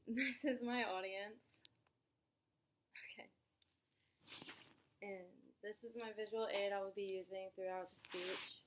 This is my audience. Okay. And this is my visual aid I will be using throughout the speech.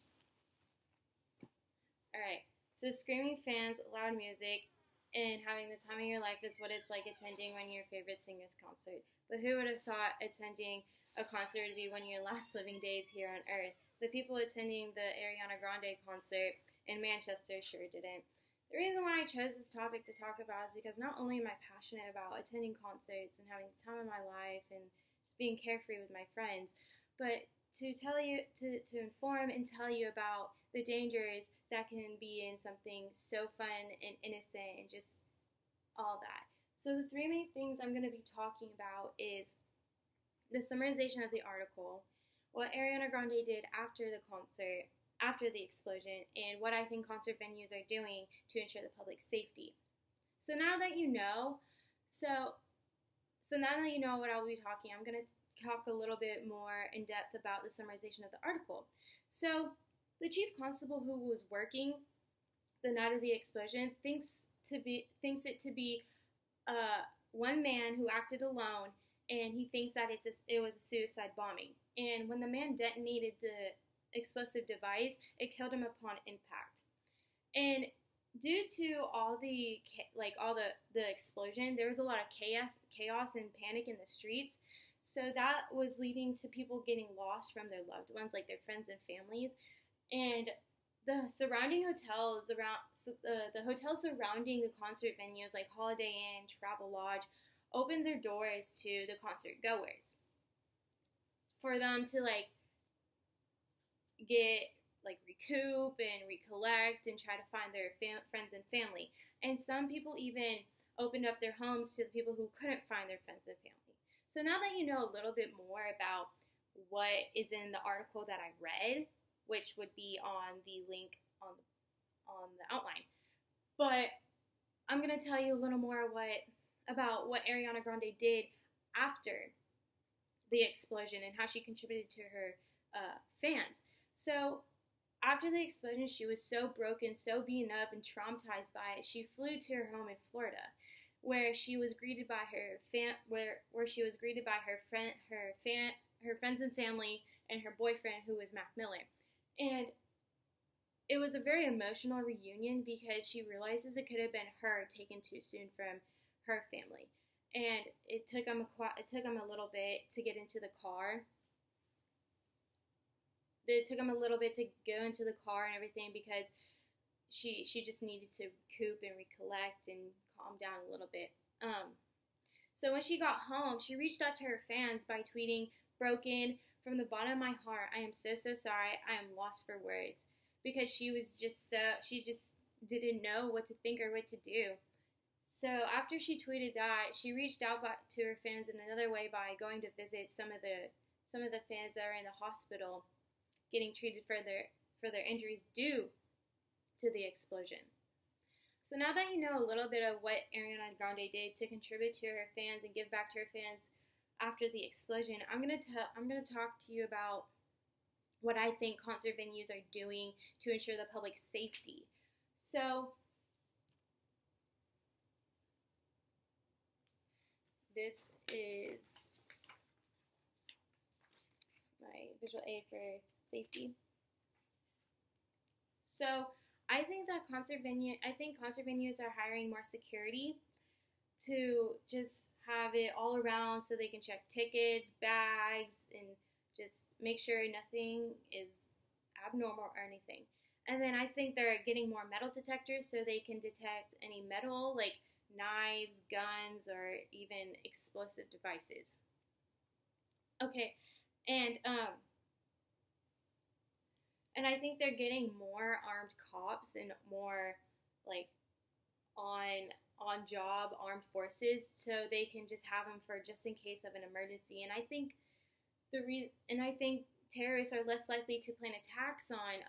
Alright, so screaming fans, loud music, and having the time of your life is what it's like attending one of your favorite singer's concert. But who would have thought attending a concert would be one of your last living days here on Earth? The people attending the Ariana Grande concert in Manchester sure didn't. The reason why I chose this topic to talk about is because not only am I passionate about attending concerts and having the time of my life and just being carefree with my friends, but to tell you, to inform and tell you about the dangers that can be in something so fun and innocent and just all that. So the three main things I'm going to be talking about is the summarization of the article, what Ariana Grande did after the concert, after the explosion, and what I think concert venues are doing to ensure the public's safety. So now that you know, now that you know what I'll be talking, I'm going to talk a little bit more in depth about the summarization of the article. So the chief constable who was working the night of the explosion thinks it to be one man who acted alone, and he thinks that it was a suicide bombing. And when the man detonated the explosive device, it killed him upon impact. And due to all the explosion, there was a lot of chaos and panic in the streets. So that was leading to people getting lost from their loved ones, like their friends and families. And the surrounding hotels the hotels surrounding the concert venues, like Holiday Inn, Travelodge, opened their doors to the concert goers for them to get recoup and recollect and try to find their friends and family. And some people even opened up their homes to the people who couldn't find their friends and family. So now that you know a little bit more about what is in the article that I read, which would be on the link on the outline, but I'm going to tell you a little more about what Ariana Grande did after the explosion and how she contributed to her fans. So after the explosion, she was so broken, so beaten up, and traumatized by it. She flew to her home in Florida, where she was greeted by her friends and family, and her boyfriend, who was Mac Miller. And it was a very emotional reunion because she realizes it could have been her taken too soon from her family. And it took them a little bit to get into the car. It took him a little bit to go into the car and everything because she just needed to coop and recollect and calm down a little bit. So when she got home, she reached out to her fans by tweeting, "Broken from the bottom of my heart. I am so sorry. I am lost for words," because she just didn't know what to think or what to do. So after she tweeted that, she reached out to her fans in another way by going to visit some of the fans that are in the hospital getting treated for their injuries due to the explosion. So now that you know a little bit of what Ariana Grande did to contribute to her fans and give back to her fans after the explosion, I'm gonna talk to you about what I think concert venues are doing to ensure the public's safety. So this is my visual aid for safety. So I think concert venues are hiring more security to just have it all around so they can check tickets, bags, and just make sure nothing is abnormal or anything. And then I think they're getting more metal detectors so they can detect any metal, like knives, guns, or even explosive devices. Okay, and I think they're getting more armed cops and more on job armed forces so they can just have them for just in case of an emergency. And I think terrorists are less likely to plan attacks on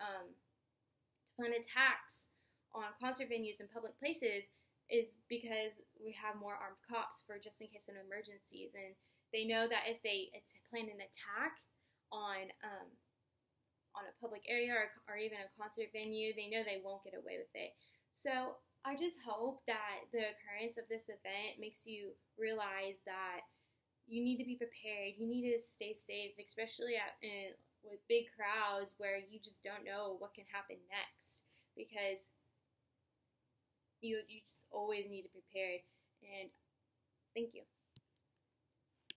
concert venues and public places is because we have more armed cops for just in case of emergencies, and they know that if they plan an attack on a public area or even a concert venue, they know they won't get away with it. So I just hope that the occurrence of this event makes you realize that you need to be prepared. You need to stay safe, especially with big crowds where you just don't know what can happen next, because you just always need to prepare. And thank you.